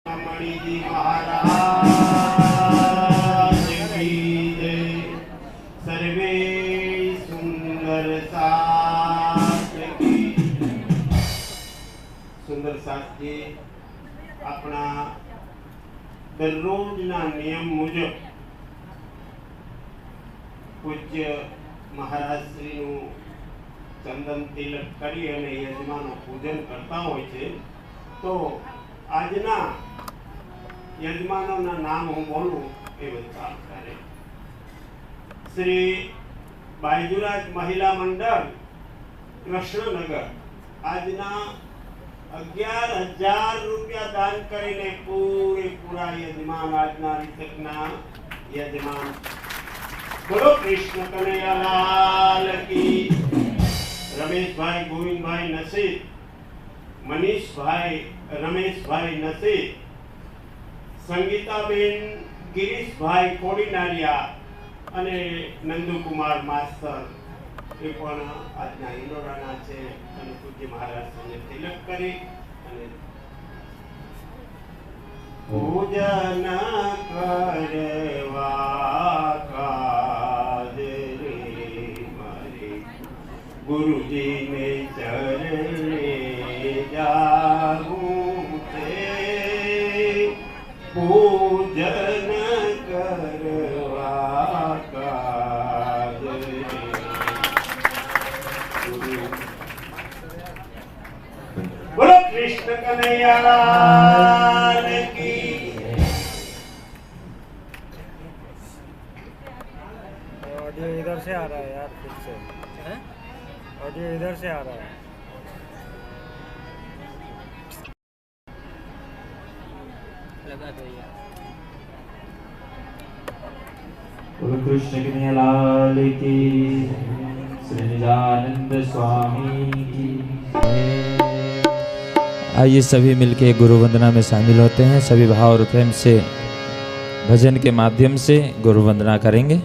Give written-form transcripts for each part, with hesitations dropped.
जी महाराज की जय। सर्वे सुंदर साथ की सुंदर साथ जी अपना दररोजना नियम मुजब पूज्य महाराज श्री चंदन तिलक करी અને યજમાનો પૂજન કરતા હોય છે। તો આજના યજમાનોના નામ હું બોલું એ બધા કરે। શ્રી બાયજુરાજ મહિલા મંડળ કૃષ્ણનગર આજના 11,000 રૂપિયા દાન કરીને પૂરેપૂરા યજમાન આજના રીતકના યજમાન। બોલો कृष्ण कन्हैयालाल की। रमेश भाई गोविंद भाई नसीब, मनीष भाई रमेश भाई नसीब, संगीता बेन गिरीश भाई कोडीनारिया अने नंदू कुमार मास्टर ए पण आजना हिंडोराना छे अने पूज्य महाराज ने तिलक करी अने पूजन करवा गुरुजी ने चरणे जाऊं ते पूजन करवा काज। बोलो कृष्ण कन्हैयालाल की। ऑडियो इधर से आ रहा है यार, फिर से ऑडियो इधर से आ रहा है। लगा दो यार। बोलो कृष्ण कन्हैयालाल की। श्री निजानंद स्वामी की। आइए सभी मिलके गुरु वंदना में शामिल होते हैं। सभी भाव और प्रेम से भजन के माध्यम से गुरु वंदना करेंगे।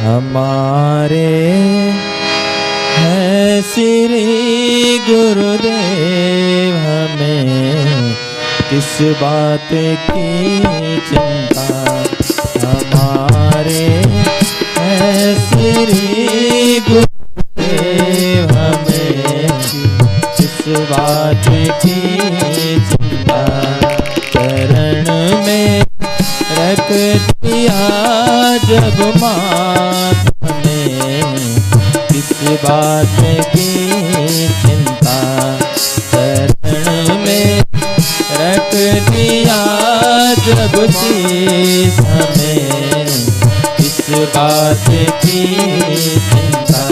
हमारे हैं श्री गुरुदेव, हमें किस बात की चिंता। हमारे हैं श्री गुरुदेव, हमें किस बात की चिंता। चरण में रख दिया जब मात में, किस बात की चिंता। चरण में रख दिया जब शीश हमें, किस बात की चिंता।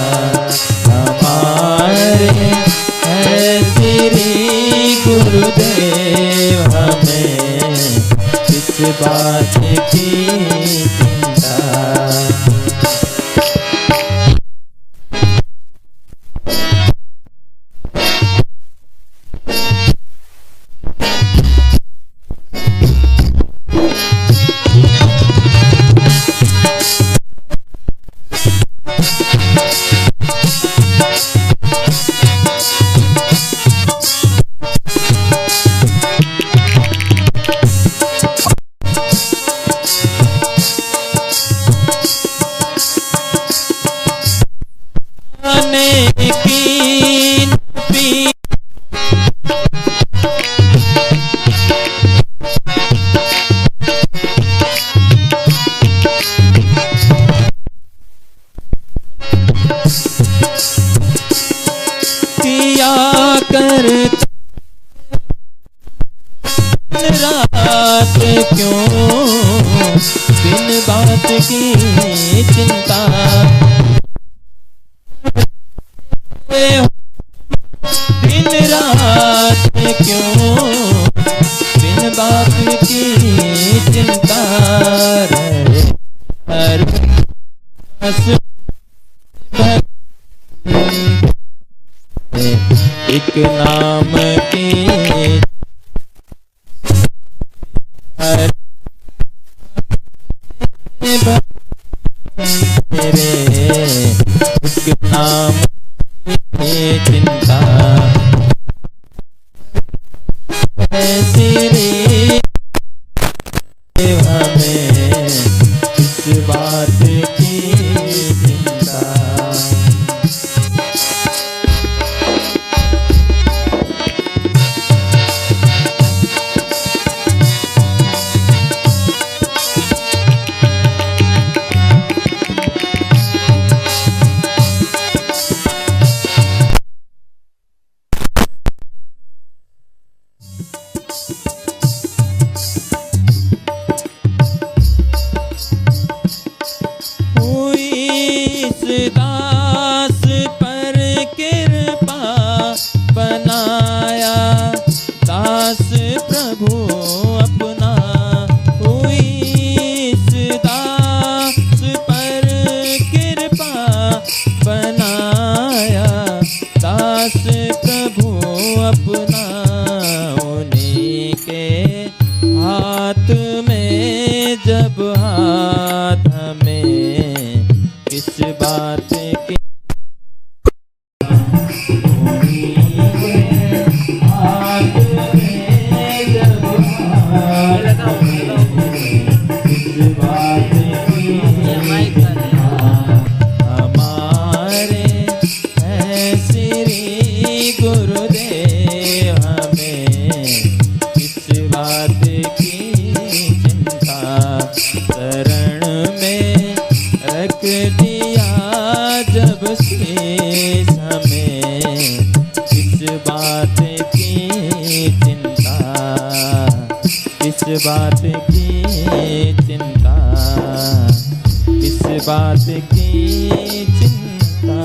हमारे हैं श्री गुरुदेव, हमें किस बात की चिंता। रात क्यों बिन बात की चिंता। दिन रात क्यों बिन बात की चिंता। हर एक नाम की श्री हमें इस बात की चिंता। दास पर कृपा बनाया दास प्रभु अपना। हुई इस दास पर कृपा बनाया दास प्रभु अपना। उन्हीं के हाथ में जब हाथ हमें किस बात की हाथ में जब किस बात की हमारे हैं श्री गुरुदेव हमें किस बात की चिंता। शरण में रख दिया जब शेष हमें किस बात की चिंता। किस बात की चिंता। किस बात की चिंता।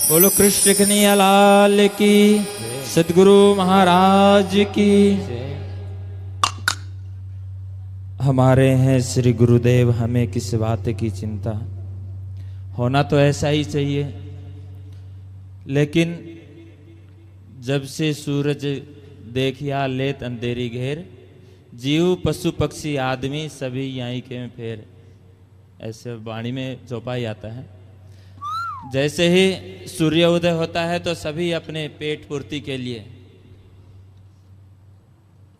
बोलो कृष्ण कन्हैया लाल की, सद्गुरु महाराज की। हमारे हैं श्री गुरुदेव हमें किस बात की चिंता। होना तो ऐसा ही चाहिए, लेकिन जब से सूरज देखिया लेत अंधेरी घेर, जीव पशु पक्षी आदमी सभी यहीं के फेर। ऐसे वाणी में चौपाई आता है। जैसे ही सूर्य उदय होता है तो सभी अपने पेट पूर्ति के लिए।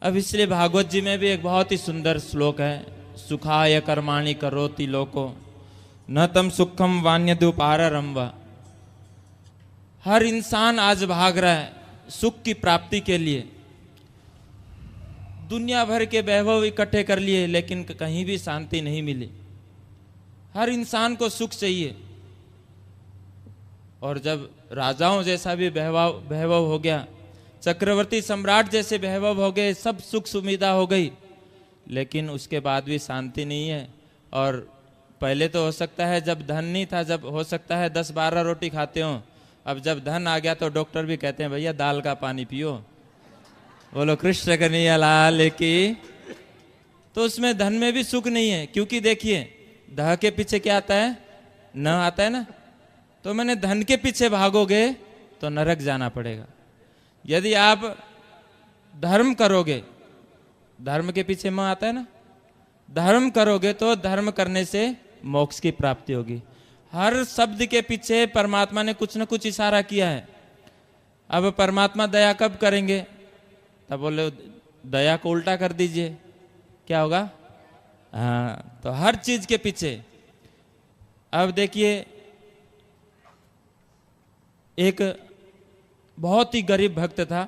अब इसलिए भागवत जी में भी एक बहुत ही सुंदर श्लोक है, सुखाय कर्माणि करोति लोको न तम सुखम वान्यदुपारंभ। हर इंसान आज भाग रहा है सुख की प्राप्ति के लिए। दुनिया भर के वैभव इकट्ठे कर लिए, लेकिन कहीं भी शांति नहीं मिली। हर इंसान को सुख चाहिए। और जब राजाओं जैसा भी वैभव हो गया, चक्रवर्ती सम्राट जैसे वैभव हो गए, सब सुख सुविधा हो गई, लेकिन उसके बाद भी शांति नहीं है। और पहले तो हो सकता है जब धन नहीं था, जब हो सकता है 10-12 रोटी खाते हो। अब जब धन आ गया तो डॉक्टर भी कहते हैं भैया दाल का पानी पियो। बोलो कृष्ण कन्हैया लाल की। तो उसमें धन में भी सुख नहीं है, क्योंकि देखिए दह के पीछे क्या आता है, न आता है ना। तो मैंने धन के पीछे भागोगे तो नरक जाना पड़ेगा। यदि आप धर्म करोगे, धर्म के पीछे म आता है ना, धर्म करोगे तो धर्म करने से मोक्ष की प्राप्ति होगी। हर शब्द के पीछे परमात्मा ने कुछ न कुछ इशारा किया है। अब परमात्मा दया कब करेंगे, तब बोले दया को उल्टा कर दीजिए, क्या होगा। हाँ, तो हर चीज के पीछे। अब देखिए एक बहुत ही गरीब भक्त था,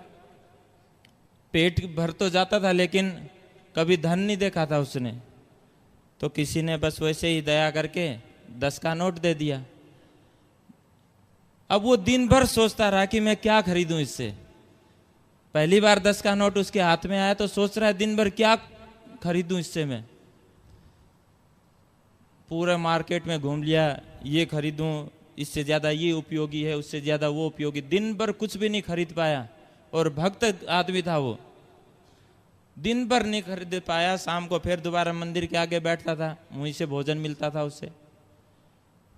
पेट भर तो जाता था लेकिन कभी धन नहीं देखा था उसने। तो किसी ने बस वैसे ही दया करके 10 का नोट दे दिया। अब वो दिन भर सोचता रहा कि मैं क्या खरीदूं इससे। पहली बार 10 का नोट उसके हाथ में आया तो सोच रहा है दिन भर क्या खरीदूं इससे मैं। पूरा मार्केट में घूम लिया, ये खरीदूं, इससे ज्यादा ये उपयोगी है, उससे ज्यादा वो उपयोगी। दिन भर कुछ भी नहीं खरीद पाया। और भक्त आदमी था वो, दिन भर नहीं खरीद पाया। शाम को फिर दोबारा मंदिर के आगे बैठता था, वहीं से भोजन मिलता था उससे।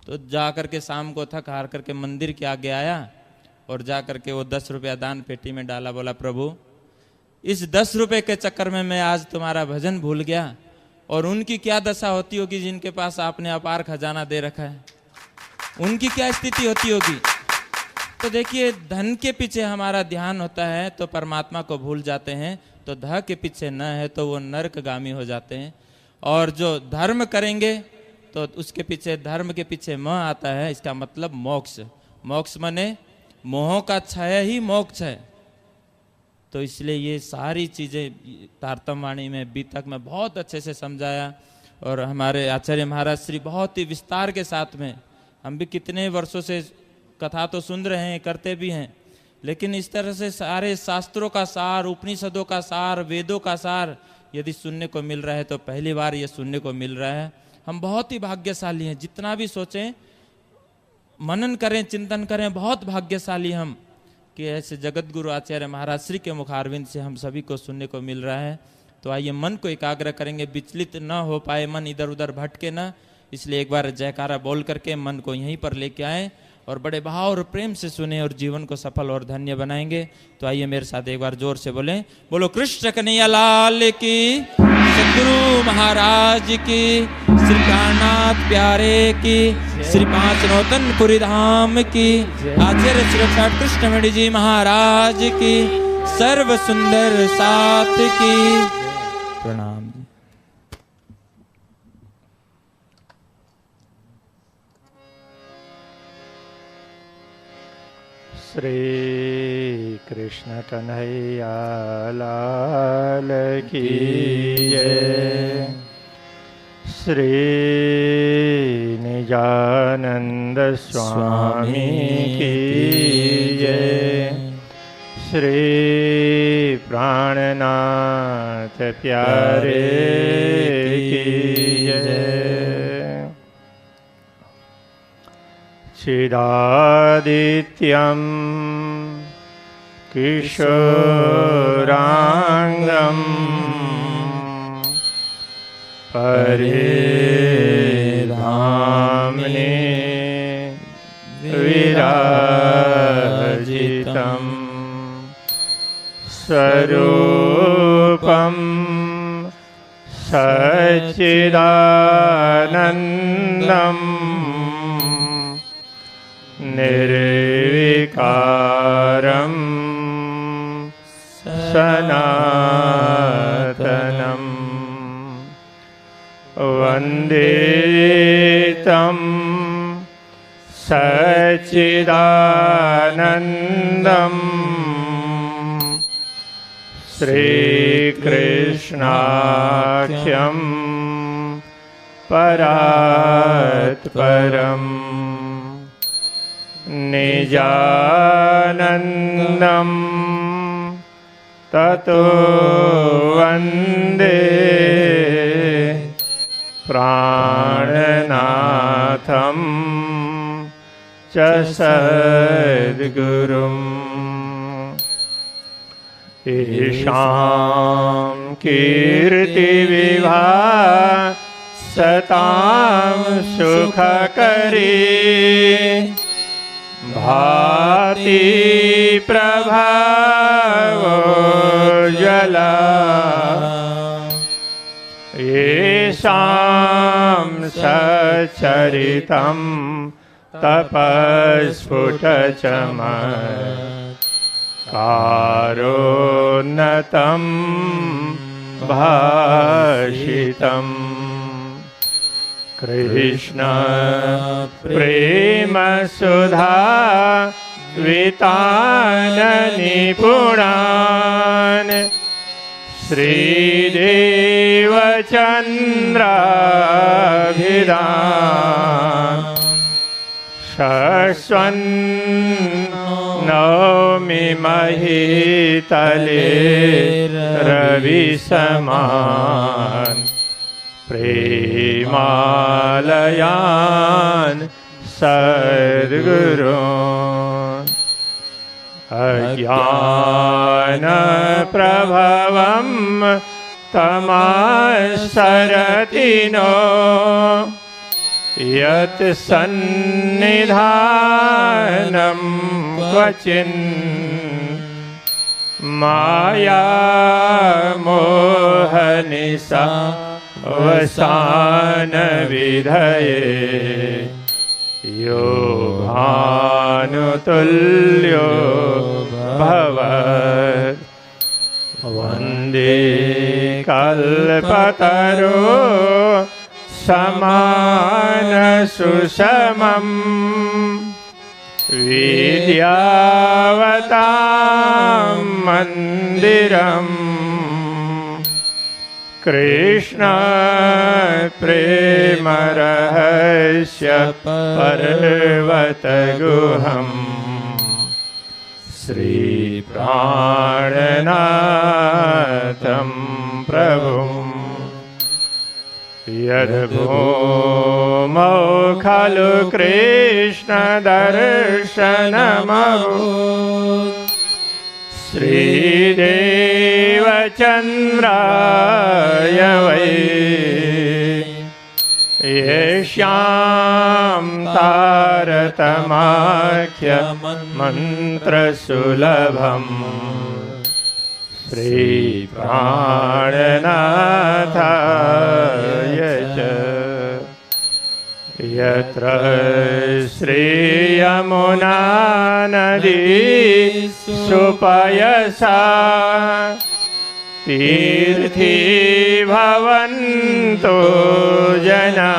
तो जा करके शाम को थक हार करके मंदिर के आगे आया और जा करके वो 10 रुपया दान पेटी में डाला। बोला प्रभु इस 10 रुपए के चक्कर में मैं आज तुम्हारा भजन भूल गया, और उनकी क्या दशा होती होगी जिनके पास आपने अपार खजाना दे रखा है। उनकी क्या स्थिति होती होगी। तो देखिए, धन के पीछे हमारा ध्यान होता है तो परमात्मा को भूल जाते हैं, तो ध के पीछे न है तो वो नरकगामी हो जाते हैं। और जो धर्म करेंगे तो उसके पीछे, धर्म के पीछे म आता है, इसका मतलब मोक्ष। मोक्ष माने मोहों का क्षय ही मोक्ष है। तो इसलिए ये सारी चीज़ें तारतम्य वाणी में बीतक में बहुत अच्छे से समझाया, और हमारे आचार्य महाराज श्री बहुत ही विस्तार के साथ में, हम भी कितने वर्षों से कथा तो सुन रहे हैं, करते भी हैं, लेकिन इस तरह से सारे शास्त्रों का सार, उपनिषदों का सार, वेदों का सार यदि सुनने को मिल रहा है तो पहली बार ये सुनने को मिल रहा है। हम बहुत ही भाग्यशाली हैं। जितना भी सोचें, मनन करें, चिंतन करें, बहुत भाग्यशाली हम कि ऐसे जगत गुरु आचार्य महाराज श्री के मुखारविंद से हम सभी को सुनने को मिल रहा है। तो आइए मन को एकाग्र करेंगे, विचलित न हो पाए, मन इधर उधर भटके ना, इसलिए एक बार जयकारा बोल करके मन को यहीं पर लेके आए और बड़े भाव और प्रेम से सुने और जीवन को सफल और धन्य बनाएंगे। तो आइए मेरे साथ एक बार जोर से बोलें, बोलो कृष्ण कन्हैया लाल की, सद्गुरु महाराज की, श्री कान्नाथ प्यारे की, श्री पांच नौतनपुरी धाम की, आचार्य श्री साठ कृष्णमणि जी महाराज की, सर्व सुंदर साथ की प्रणाम। श्री कृष्ण कन्हैया लाल की जय। श्री निजानंद स्वामी की जय। श्री प्राणनाथ प्यारे की जय। चिदादित्यं किशोरांगं परिधाम्ने विराजितं स्वरूपं सच्चिदानन्दम् निर्विकारं सनातनं वन्दे तं सच्चिदानन्दं श्रीकृष्णाख्यं परात्परम् निजानन्दं ततो वन्दे प्राणनाथं च सद्गुरुम्। ईशां कीर्तिविभासतां सुखकरी भाति प्रभावोज्ज्वला येषां सच्चरितं तपस्फुटचमत्कारोन्नतं भाषितम्। कृष्ण प्रेम सुधा विताननिपुणान् श्रीदेवचन्द्राभिधान् शश्वन्नौमि महीतले रविसमान् प्रेमालयान् सद्गुरून्। अज्ञानप्रभवं तमासरतिनो यत् सन्निधानं क्वचिन् माया मोहनिशा वसान विधये यो भानुतुल्यो भवत् वन्दे कल्पतरो समानसुषमम् विद्यावतां मन्दिरम् कृष्ण प्रेम रहस्य पर्वतगुहम् श्री प्राणनाथं प्रभुम् यद्भूमौ खलु कृष्ण दर्शनमभूत् श्रीदेवचन्द्राय वै येषां तारतमाख्य मन्त्रसुलभम् श्रीप्राणनाथाय च यत्र श्रीयमुना नदी सुपयसा तीर्थी भवन्तो जना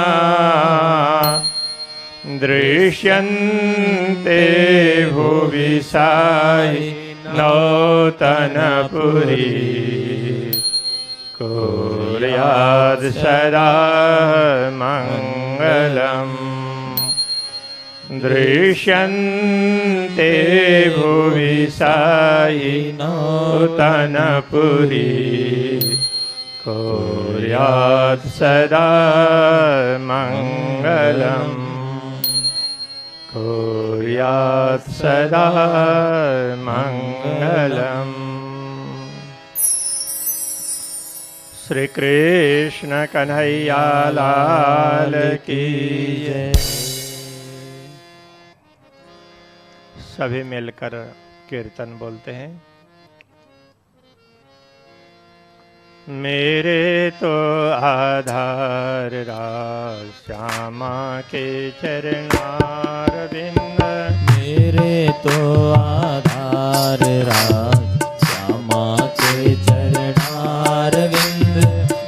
दृश्यन्ते भुवि साई नौतनपुरी कुर्यात् सदा मङ्गलम् दृश्यन्ते भुवि साई नौतनपुरी कुर्यात् सदा मङ्गलम् कुर्यात् सदा मङ्गलम्। श्री कृष्ण कन्हैया लाल की जय। सभी मिलकर कीर्तन बोलते हैं। मेरे तो आधार राज श्यामा के चरणारविंद मेरे तो आधार राज श्यामा के चरणारविंद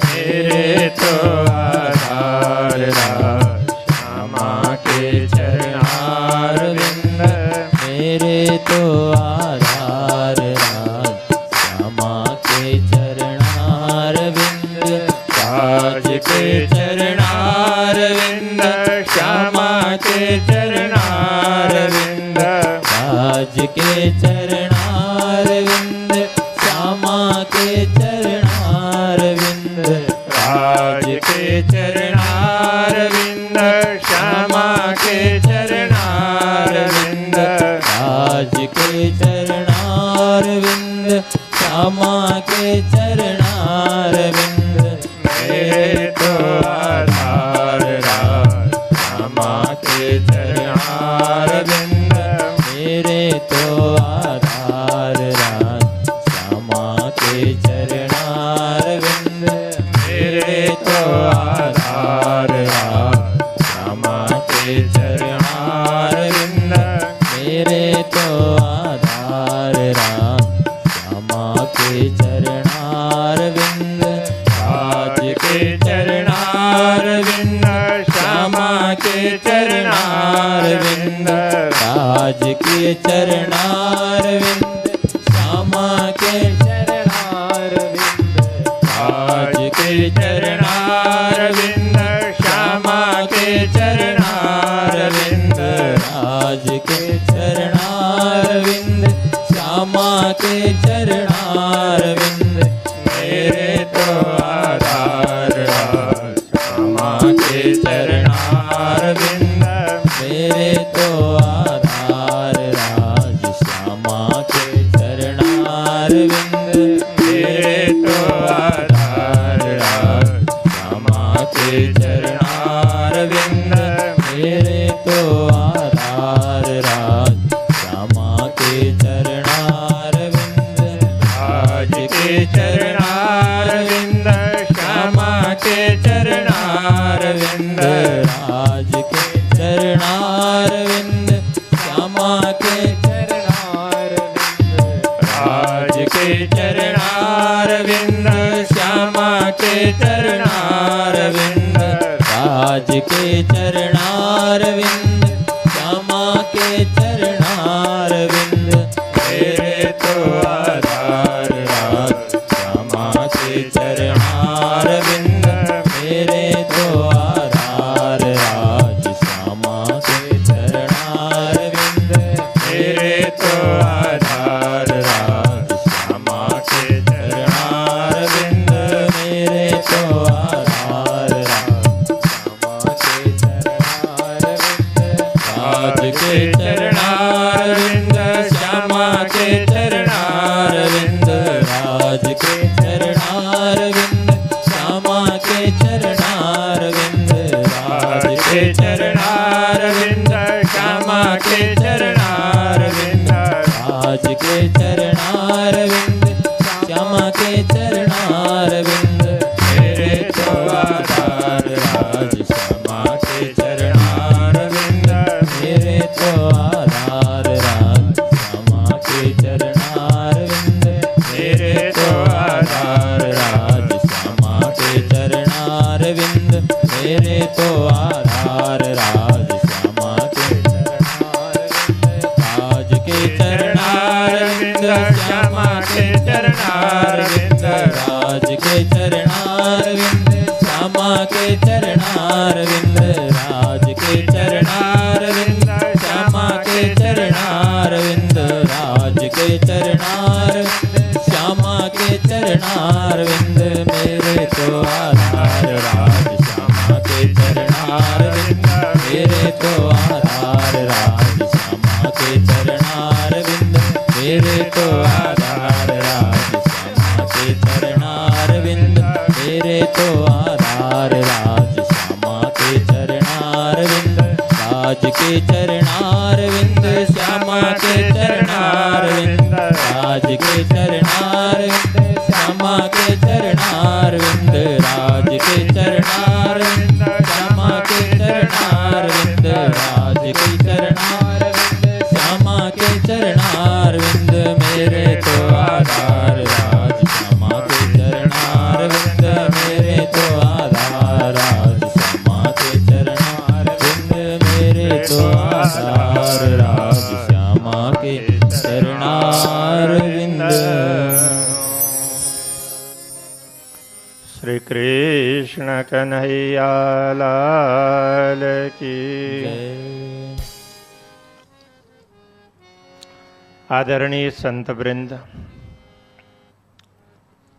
मेरे तो आधार राज श्यामा के चरणारविंद मेरे तो आधार राज श्यामा के चरणारविंद राज के चरणारविंद श्यामा के चरणारविंद राज के चरणारविंद श्यामा के चरणारविंद राज के चरणारविंद श्यामा के चरणारविंद राज के चरणारविंद श्यामा के चरणारविंद मेरे तो आधार राज श्यामा के चरणारविंद मेरे तो आधार राज श्यामा के चरणारविंद मेरे तो आधार राज श्यामा के चरणारविंद मेरे तो आधार राज श्यामा के चरणारविंद राज के चरणारविंद श्यामा के चरणारविंद राज के चरणारविंद श्यामा के चरणारविंद राज के चरणारविंद श्यामा के चरणारविंद राज के चरणारविंद श्यामा के चरणारविंद मेरे तो आधार राज श्यामा के चरणारविंद मेरे तो आधार राज श्यामा के चरणारविंद मेरे तो आधार राज श्यामा के चरणारविंद मेरे तो आधार राज श्यामा के चरणारविंद राज के चरणारविंद चरणारविंद श्यामा के चरणारविंद मेरे तो आधार राज श्यामा के चरणारविंद मेरे तो आधार राज श्यामा के चरणारविंद मेरे तो आधार राज श्यामा के चरणारविंद मेरे तो आधार राज श्यामा के चरणारविंद राज के चरणारविंद श्यामा के चरणारविंद राज के चरणारविंद श्यामा के चरणारविंद राज के चरणारविंद श्यामा के चरणारविंद मेरे तो आधार राज श्यामा के चरणारविंद मेरे तो आधार राज श्यामा के चरणारविंद मेरे तो आधार राज श्यामा के चरणारविंद मेरे तो आधार राज श्यामा के चरणारविंद श्यामा के चरणारविंद राज के चरणारविंद श्यामा के चरणारविंद राज के चरणारविंद श्यामा के चरणारविंद राज के चरणारविंद श्यामा के चरणारविंद मेरे तो आधार राज श्यामा के चरणारविंद मेरे तो आधार राज श्यामा के चरणारविंद मेरे तो आधार राज श्यामा के चरणारविंद मेरे तो आधार राज श्यामा के चरणारविंद राज के चरणारविंद श्यामा के चरणारविंद राज के चरणारविंद श्यामा के चरणारविंद राज के चरणारविंद श्यामा के चरणारविंद राज के चरणारविंद श्यामा के चरणारविंद मेरे तो आधार राज श्यामा के चरणारविंद मेरे तो आधार राज श्यामा के चरणारविंद मेरे तो आधार राज श्यामा के चरणारविंद। श्री कृष्ण कन्हैया लाल की जय। आदरणीय संत वृंद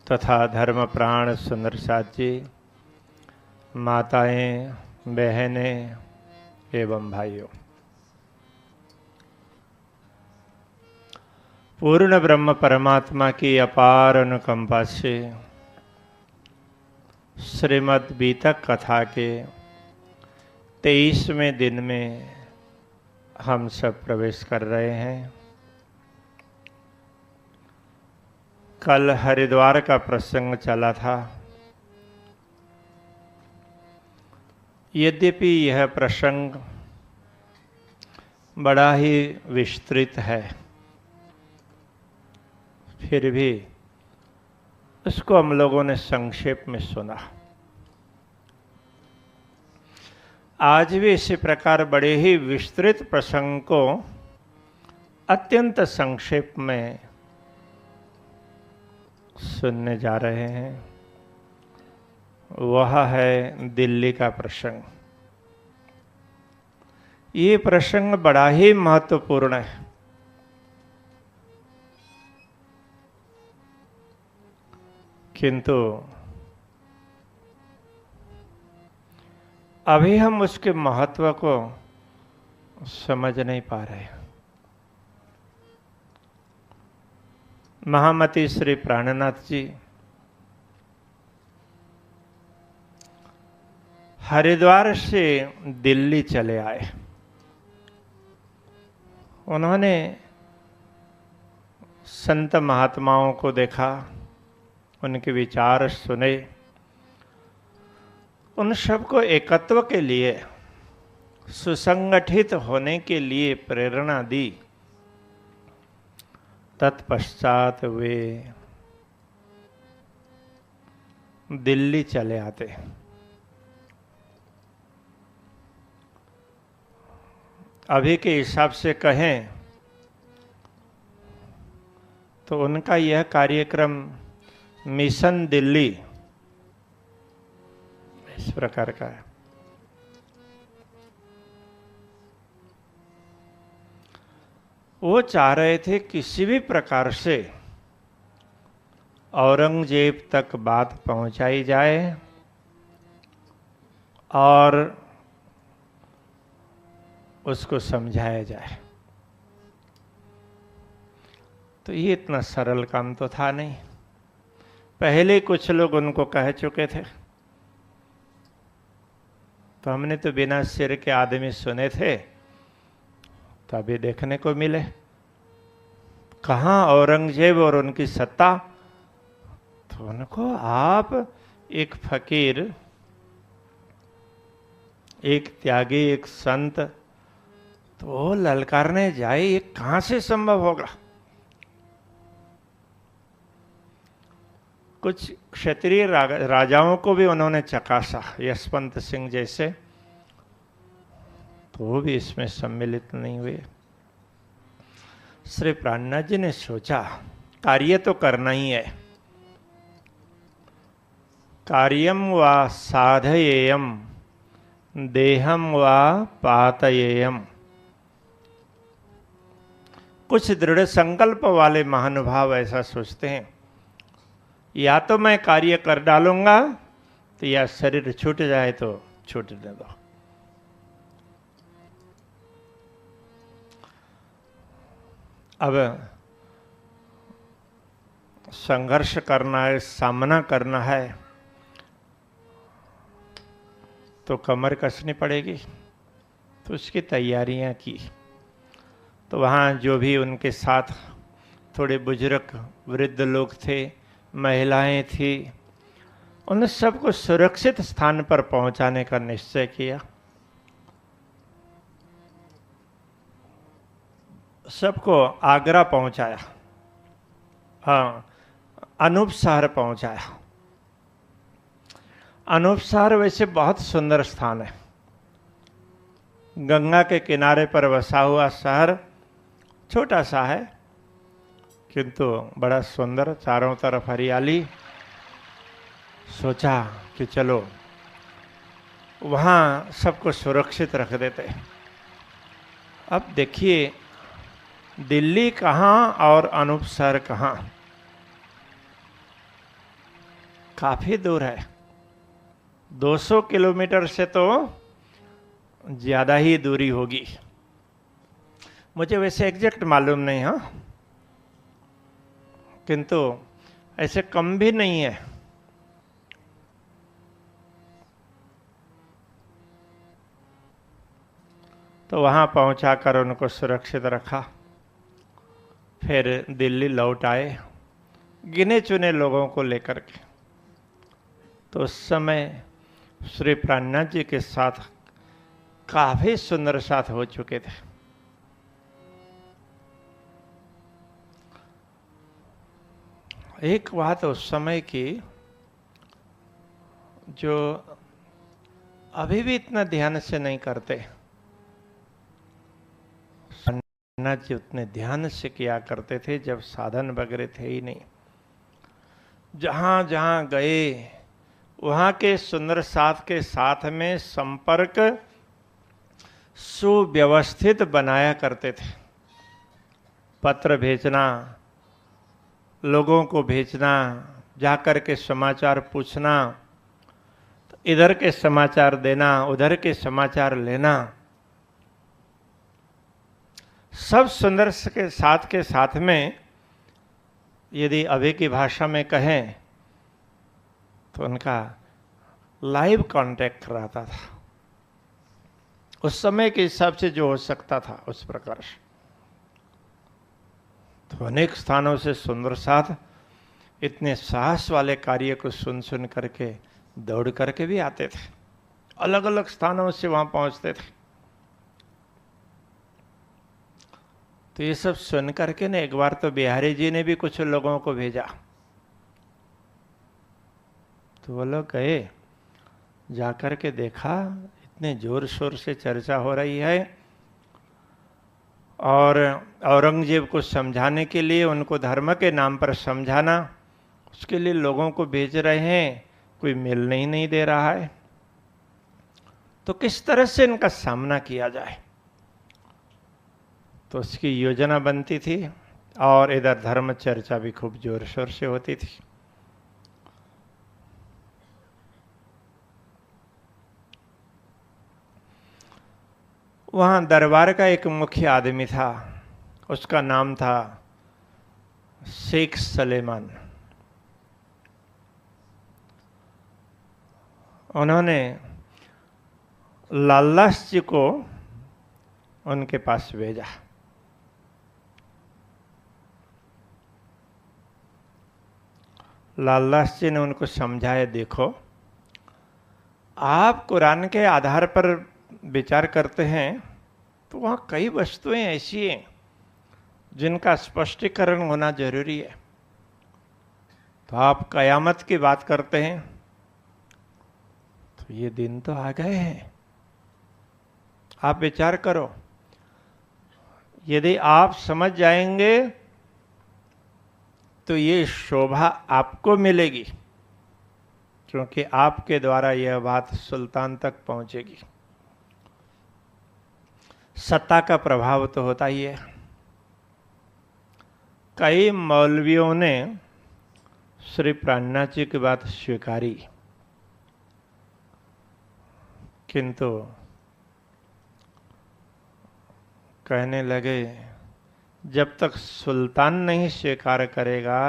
तथा धर्म प्राण सुंदर साथ जी, माताएं, बहनें एवं भाइयों, पूर्ण ब्रह्म परमात्मा की अपार अनुकंपा से श्रीमद् बीतक कथा के 23वें दिन में हम सब प्रवेश कर रहे हैं। कल हरिद्वार का प्रसंग चला था। यद्यपि यह प्रसंग बड़ा ही विस्तृत है, फिर भी उसको हम लोगों ने संक्षेप में सुना। आज भी इसी प्रकार बड़े ही विस्तृत प्रसंग को अत्यंत संक्षेप में सुनने जा रहे हैं। वह है दिल्ली का प्रसंग। ये प्रसंग बड़ा ही महत्वपूर्ण है। किंतु अभी हम उसके महत्व को समझ नहीं पा रहे। महामती श्री प्राणनाथ जी हरिद्वार से दिल्ली चले आए। उन्होंने संत महात्माओं को देखा, उनके विचार सुने, उन सबको एकत्व के लिए, सुसंगठित होने के लिए प्रेरणा दी। तत्पश्चात वे दिल्ली चले आते। अभी के हिसाब से कहें तो उनका यह कार्यक्रम मिशन दिल्ली इस प्रकार का है। वो चाह रहे थे किसी भी प्रकार से औरंगजेब तक बात पहुंचाई जाए और उसको समझाया जाए। तो ये इतना सरल काम तो था नहीं। पहले कुछ लोग उनको कह चुके थे, तो हमने तो बिना सिर के आदमी सुने थे, तो अभी देखने को मिले कहाँ औरंगजेब और उनकी सत्ता। तो उनको आप एक फकीर, एक त्यागी, एक संत, तो वो ललकारने जाए, ये कहां से संभव होगा। कुछ क्षत्रिय राजाओं को भी उन्होंने चकासा, यशवंत सिंह जैसे, तो वो भी इसमें सम्मिलित नहीं हुए। श्री प्राणनाथ जी ने सोचा कार्य तो करना ही है। कार्यम व साधयेयम देहम व पातयेयम। कुछ दृढ़ संकल्प वाले महानुभाव ऐसा सोचते हैं, या तो मैं कार्य कर डालूंगा, तो या शरीर छूट जाए तो छूटने दो। अब संघर्ष करना है, सामना करना है, तो कमर कसनी पड़ेगी। तो उसकी तैयारियां की। तो वहाँ जो भी उनके साथ थोड़े बुजुर्ग वृद्ध लोग थे, महिलाएं थी, उन सबको सुरक्षित स्थान पर पहुंचाने का निश्चय किया। सबको आगरा पहुंचाया, हाँ, अनूप शहर पहुंचाया। अनूप शहर वैसे बहुत सुंदर स्थान है, गंगा के किनारे पर बसा हुआ शहर, छोटा सा है किंतु बड़ा सुंदर, चारों तरफ हरियाली। सोचा कि चलो वहाँ सबको सुरक्षित रख देते। अब देखिए दिल्ली कहाँ और अनूप शहर कहाँ, काफी दूर है। 200 किलोमीटर से तो ज्यादा ही दूरी होगी। मुझे वैसे एग्जैक्ट मालूम नहीं, हाँ, किंतु ऐसे कम भी नहीं है। तो वहां पहुंचाकर उनको सुरक्षित रखा। फिर दिल्ली लौट आए गिने चुने लोगों को लेकर के। तो उस समय श्री प्राणनाथ जी के साथ काफी सुंदर साथ हो चुके थे। एक बात उस समय की जो अभी भी इतना ध्यान से नहीं करते, प्राणनाथ जी उतने ध्यान से किया करते थे जब साधन वगैरह थे ही नहीं। जहां जहां गए वहां के सुंदर साथ के साथ में संपर्क सुव्यवस्थित बनाया करते थे। पत्र भेजना, लोगों को भेजना, जाकर के समाचार पूछना, तो इधर के समाचार देना, उधर के समाचार लेना, सब सुंदर के साथ में यदि अभी की भाषा में कहें तो उनका लाइव कांटेक्ट रहता था। उस समय के हिसाब से जो हो सकता था उस प्रकार से। तो अनेक स्थानों से सुंदर साथ इतने साहस वाले कार्य को सुन सुन करके दौड़ करके भी आते थे। अलग अलग स्थानों से वहां पहुंचते थे। तो ये सब सुन करके ना एक बार तो बिहारी जी ने भी कुछ लोगों को भेजा। तो वो लोग गए, जाकर के देखा इतने जोर शोर से चर्चा हो रही है और औरंगजेब को समझाने के लिए, उनको धर्म के नाम पर समझाना, उसके लिए लोगों को भेज रहे हैं, कोई मिलने ही नहीं दे रहा है। तो किस तरह से इनका सामना किया जाए, तो उसकी योजना बनती थी। और इधर धर्म चर्चा भी खूब जोर शोर से होती थी। वहां दरबार का एक मुख्य आदमी था, उसका नाम था शेख सलेमान। उन्होंने लालदास जी को उनके पास भेजा। लालदास जी ने उनको समझाया, देखो आप कुरान के आधार पर विचार करते हैं तो वहाँ कई वस्तुएं ऐसी हैं जिनका स्पष्टीकरण होना जरूरी है। तो आप कयामत की बात करते हैं, तो ये दिन तो आ गए हैं, आप विचार करो। यदि आप समझ जाएंगे तो ये शोभा आपको मिलेगी, क्योंकि आपके द्वारा यह बात सुल्तान तक पहुंचेगी। सत्ता का प्रभाव तो होता ही है। कई मौलवियों ने श्री प्राणनाथ जी की बात स्वीकारी, किंतु कहने लगे जब तक सुल्तान नहीं स्वीकार करेगा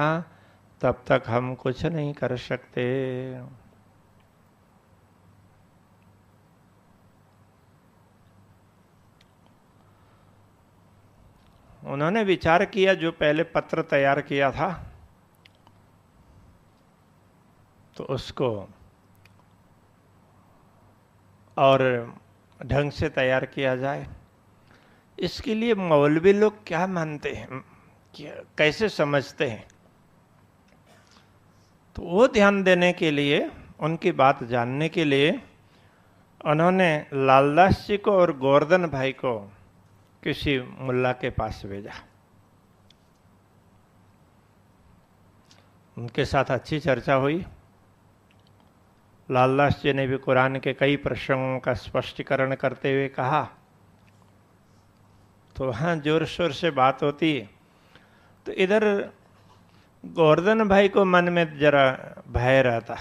तब तक हम कुछ नहीं कर सकते। उन्होंने विचार किया, जो पहले पत्र तैयार किया था तो उसको और ढंग से तैयार किया जाए। इसके लिए मौलवी लोग क्या मानते हैं, कैसे समझते हैं, तो वो ध्यान देने के लिए, उनकी बात जानने के लिए उन्होंने लालदास जी को और गोवर्धन भाई को किसी मुल्ला के पास भेजा। उनके साथ अच्छी चर्चा हुई। लालदास जी ने भी कुरान के कई प्रसंगों का स्पष्टीकरण करते हुए कहा। तो वहाँ जोर शोर से बात होती, तो इधर गोवर्धन भाई को मन में जरा भय रहता।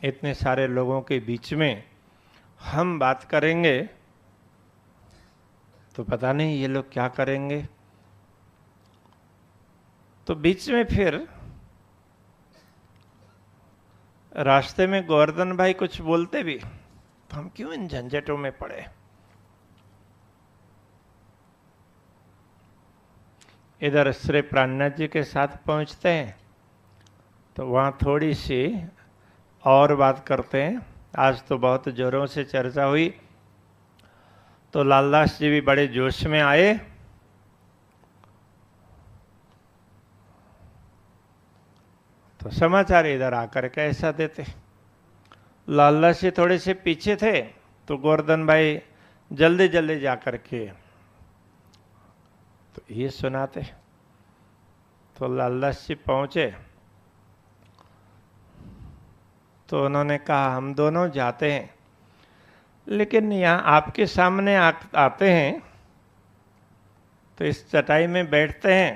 इतने सारे लोगों के बीच में हम बात करेंगे तो पता नहीं ये लोग क्या करेंगे। तो बीच में फिर रास्ते में गोवर्धन भाई कुछ बोलते भी, तो हम क्यों इन झंझटों में पड़े। इधर श्री प्राणनाथ जी के साथ पहुंचते हैं तो वहां थोड़ी सी और बात करते हैं। आज तो बहुत जोरों से चर्चा हुई, तो लालदास जी भी बड़े जोश में आए। तो समाचार इधर आकर के ऐसा देते। लालदास जी थोड़े से पीछे थे, तो गोवर्धन भाई जल्दी जल्दी जाकर के तो ये सुनाते। तो लालदास जी पहुंचे तो उन्होंने कहा, हम दोनों जाते हैं, लेकिन यहाँ आपके सामने आते हैं तो इस चटाई में बैठते हैं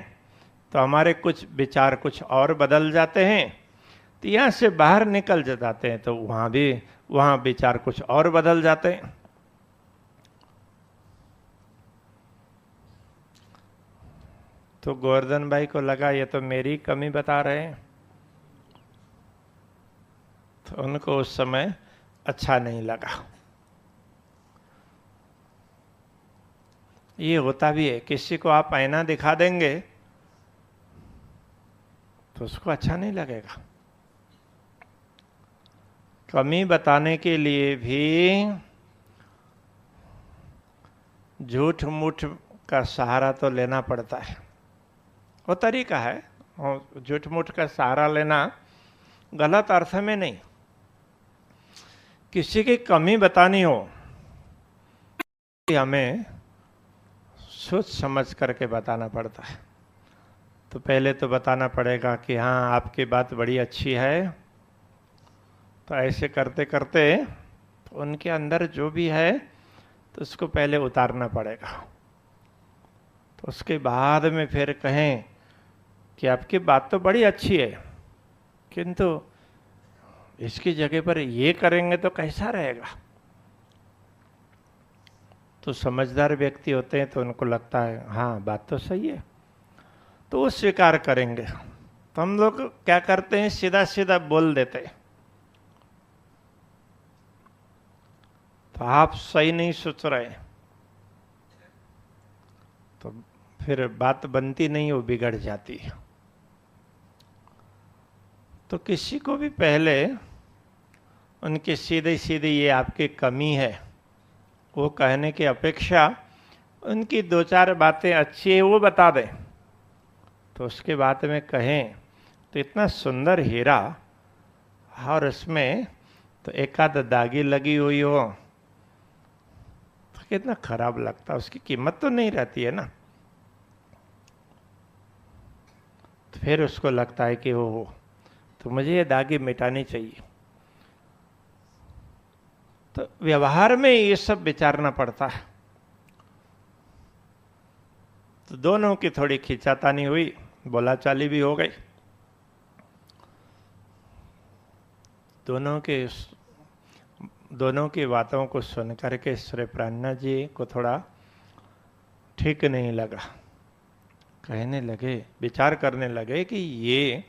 तो हमारे कुछ विचार कुछ और बदल जाते हैं, तो यहाँ से बाहर निकल जाते हैं तो वहाँ विचार कुछ और बदल जाते हैं। तो गोवर्धन भाई को लगा ये तो मेरी कमी बता रहे हैं, तो उनको उस समय अच्छा नहीं लगा। ये होता भी है, किसी को आप आईना दिखा देंगे तो उसको अच्छा नहीं लगेगा। कमी बताने के लिए भी झूठ मूठ का सहारा तो लेना पड़ता है, वो तरीका है। झूठ मूठ का सहारा लेना गलत अर्थ में नहीं, किसी की कमी बतानी हो कि हमें सोच समझ करके बताना पड़ता है। तो पहले तो बताना पड़ेगा कि हाँ आपकी बात बड़ी अच्छी है, तो ऐसे करते करते तो उनके अंदर जो भी है तो उसको पहले उतारना पड़ेगा। तो उसके बाद में फिर कहें कि आपकी बात तो बड़ी अच्छी है, किंतु इसकी जगह पर ये करेंगे तो कैसा रहेगा। तो समझदार व्यक्ति होते हैं तो उनको लगता है हाँ बात तो सही है, तो वो स्वीकार करेंगे। तो हम लोग क्या करते हैं, सीधा सीधा बोल देते हैं, तो आप सही नहीं सोच रहे, तो फिर बात बनती नहीं, वो बिगड़ जाती है। तो किसी को भी पहले उनके सीधे सीधे ये आपकी कमी है वो कहने की अपेक्षा उनकी दो चार बातें अच्छी है वो बता दें, तो उसके बाद में कहें तो इतना सुंदर हीरा और उसमें तो एक आध दागी लगी हुई हो तो कितना खराब लगता, उसकी कीमत तो नहीं रहती है ना। तो फिर उसको लगता है कि वो तो मुझे ये दागी मिटानी चाहिए। तो व्यवहार में ये सब विचारना पड़ता है। तो दोनों की थोड़ी खींचातानी हुई, बोलाचाली भी हो गई। दोनों की बातों को सुन करके श्री प्राणनाथ जी को थोड़ा ठीक नहीं लगा। कहने लगे, विचार करने लगे कि ये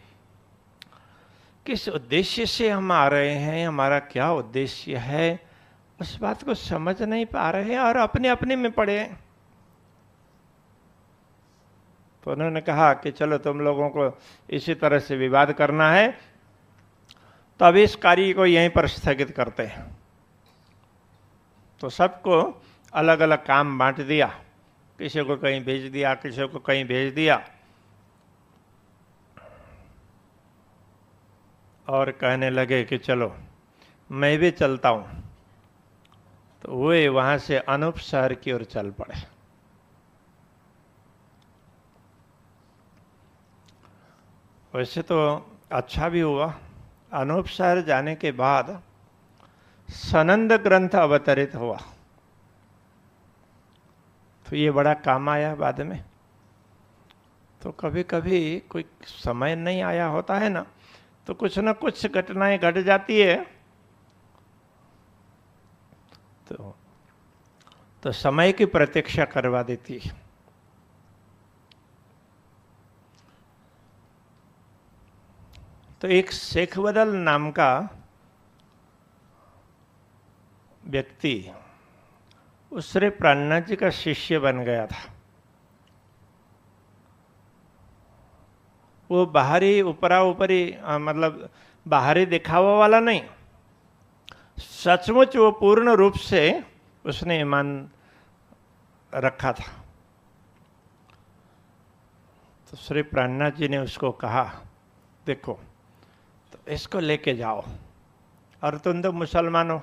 किस उद्देश्य से हम आ रहे हैं, हमारा क्या उद्देश्य है, उस बात को समझ नहीं पा रहे हैं और अपने अपने में पड़े हैं। तो उन्होंने कहा कि चलो तुम लोगों को इसी तरह से विवाद करना है तो अब इस कार्य को यहीं पर स्थगित करते हैं। तो सबको अलग अलग काम बांट दिया, किसी को कहीं भेज दिया, किसी को कहीं भेज दिया, और कहने लगे कि चलो मैं भी चलता हूं। तो वे वहां से अनूप शहर की ओर चल पड़े। वैसे तो अच्छा भी हुआ, अनूप शहर जाने के बाद सनंद ग्रंथ अवतरित हुआ, तो ये बड़ा काम आया बाद में। तो कभी कभी कोई समय नहीं आया होता है ना, तो कुछ ना कुछ घटनाएं घट जाती है, तो समय की प्रतीक्षा करवा देती है। तो एक शेख बदल नाम का व्यक्ति उस श्री प्राणनाथ जी का शिष्य बन गया था। वो बाहरी ऊपरा ऊपरी मतलब बाहरी दिखावा वाला नहीं, सचमुच वो पूर्ण रूप से उसने ईमान रखा था। तो श्री प्राणनाथ जी ने उसको कहा, देखो तो इसको लेके जाओ, और तुम तो मुसलमान हो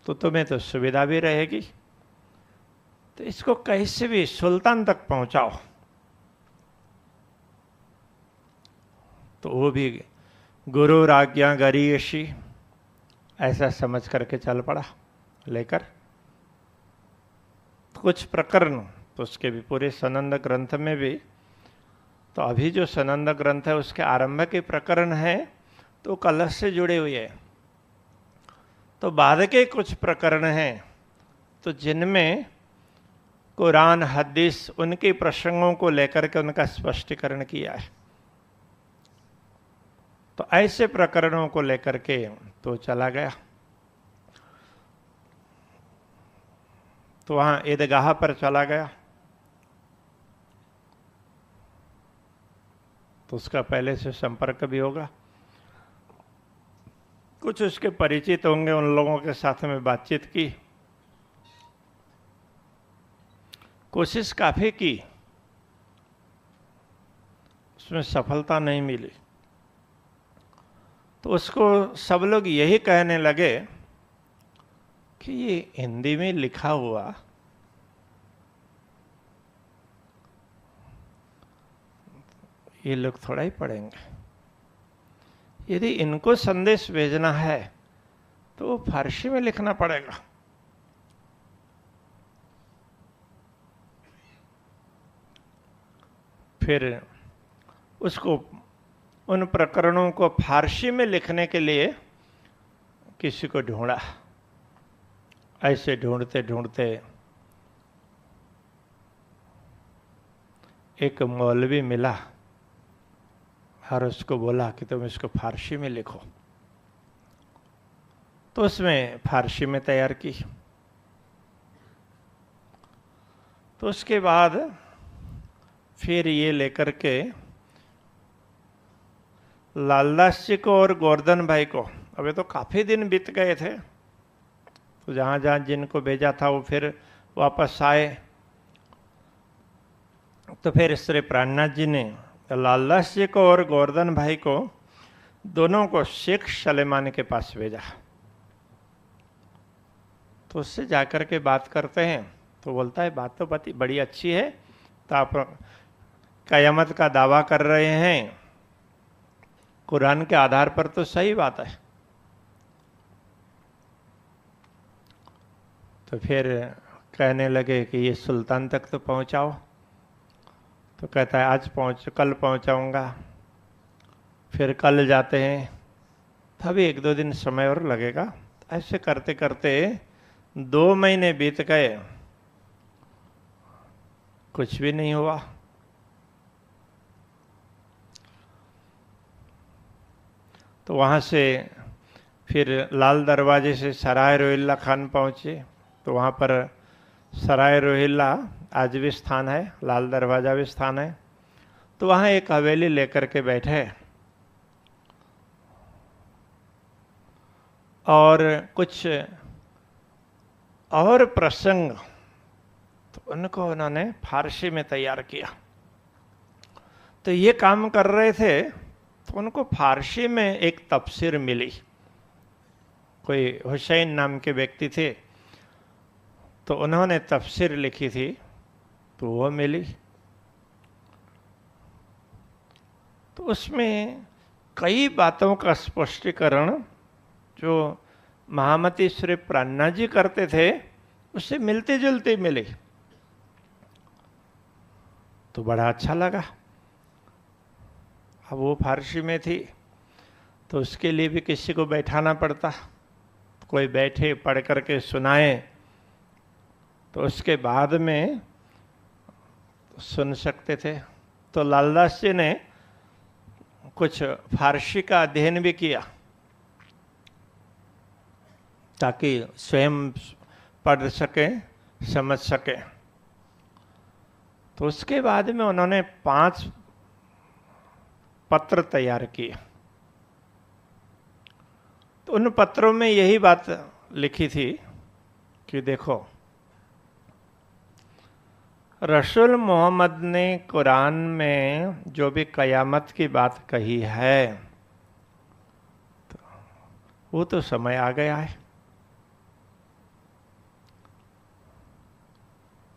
तो तुम्हें तो सुविधा भी रहेगी, तो इसको कैसे भी सुल्तान तक पहुंचाओ। तो वो भी गुरु आज्ञा गरीयसी ऐसा समझ करके चल पड़ा लेकर। कुछ प्रकरण तो उसके भी पूरे सनंद ग्रंथ में भी, तो अभी जो सनंद ग्रंथ है उसके आरंभ के प्रकरण है तो कलश से जुड़े हुए हैं। तो बाद के कुछ प्रकरण हैं तो जिनमें कुरान हदीस उनके प्रसंगों को लेकर के उनका स्पष्टीकरण किया है। तो ऐसे प्रकरणों को लेकर के तो चला गया। तो वहां ईदगाह पर चला गया, तो उसका पहले से संपर्क भी होगा, कुछ उसके परिचित होंगे, उन लोगों के साथ में बातचीत की, कोशिश काफी की, उसमें सफलता नहीं मिली। तो उसको सब लोग यही कहने लगे कि ये हिंदी में लिखा हुआ ये लोग थोड़ा ही पढ़ेंगे, यदि इनको संदेश भेजना है तो वो फारसी में लिखना पड़ेगा। फिर उसको उन प्रकरणों को फारसी में लिखने के लिए किसी को ढूंढा। ऐसे ढूंढते ढूंढते एक मौलवी मिला और उसको बोला कि तुम इसको फारसी में लिखो। तो उसमें फारसी में तैयार की। तो उसके बाद फिर ये लेकर के लालदास जी को और गोवर्धन भाई को, अबे तो काफी दिन बीत गए थे, तो जहां जहां जिनको भेजा था वो फिर वापस आए। तो फिर श्री प्राणनाथ जी ने लालदास जी को और गोवर्धन भाई को दोनों को शेख सलेमान के पास भेजा। तो उससे जाकर के बात करते हैं तो बोलता है बात तो बड़ी अच्छी है, तो आप कयामत का दावा कर रहे हैं, कुरान के आधार पर तो सही बात है। तो फिर कहने लगे कि ये सुल्तान तक तो पहुंचाओ। तो कहता है आज कल पहुंचाऊंगा। फिर कल जाते हैं, तभी 1-2 दिन समय और लगेगा। ऐसे करते करते 2 महीने बीत गए, कुछ भी नहीं हुआ। तो वहाँ से फिर लाल दरवाजे से सराय रोहिल्ला खान पहुँचे। तो वहाँ पर सराय रोहिल्ला आज भी स्थान है, लाल दरवाजा भी स्थान है। तो वहाँ एक हवेली लेकर के बैठे और कुछ और प्रसंग तो उनको उन्होंने फारसी में तैयार किया। तो ये काम कर रहे थे तो उनको फारसी में एक तफसीर मिली। कोई हुसैन नाम के व्यक्ति थे, तो उन्होंने तफसीर लिखी थी, तो वो मिली। तो उसमें कई बातों का स्पष्टीकरण जो महामती श्री प्राणनाथ जी करते थे उससे मिलते जुलते मिले। तो बड़ा अच्छा लगा। अब वो फारसी में थी तो उसके लिए भी किसी को बैठाना पड़ता, कोई बैठे पढ़ करके सुनाए, तो उसके बाद में सुन सकते थे। तो लालदास जी ने कुछ फारसी का अध्ययन भी किया ताकि स्वयं पढ़ सके, समझ सके। तो उसके बाद में उन्होंने 5 पत्र तैयार किए। तो उन पत्रों में यही बात लिखी थी कि देखो, रसूल मोहम्मद ने कुरान में जो भी कयामत की बात कही है तो वो तो समय आ गया है।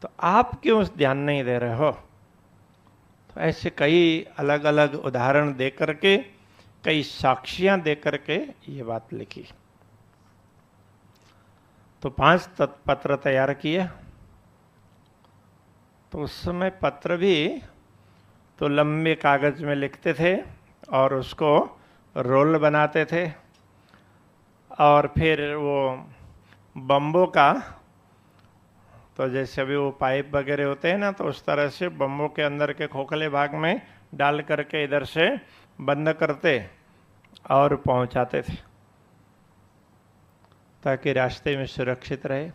तो आप क्यों ध्यान नहीं दे रहे हो? तो ऐसे कई अलग अलग उदाहरण दे करके, कई साक्षियां दे करके ये बात लिखी। तो 5 पत्र तैयार किए। तो उस समय पत्र भी तो लंबे कागज में लिखते थे और उसको रोल बनाते थे, और फिर वो बम्बो का, तो जैसे अभी वो पाइप वगैरह होते हैं ना, तो उस तरह से बम्बो के अंदर के खोखले भाग में डाल करके इधर से बंद करते और पहुंचाते थे ताकि रास्ते में सुरक्षित रहे।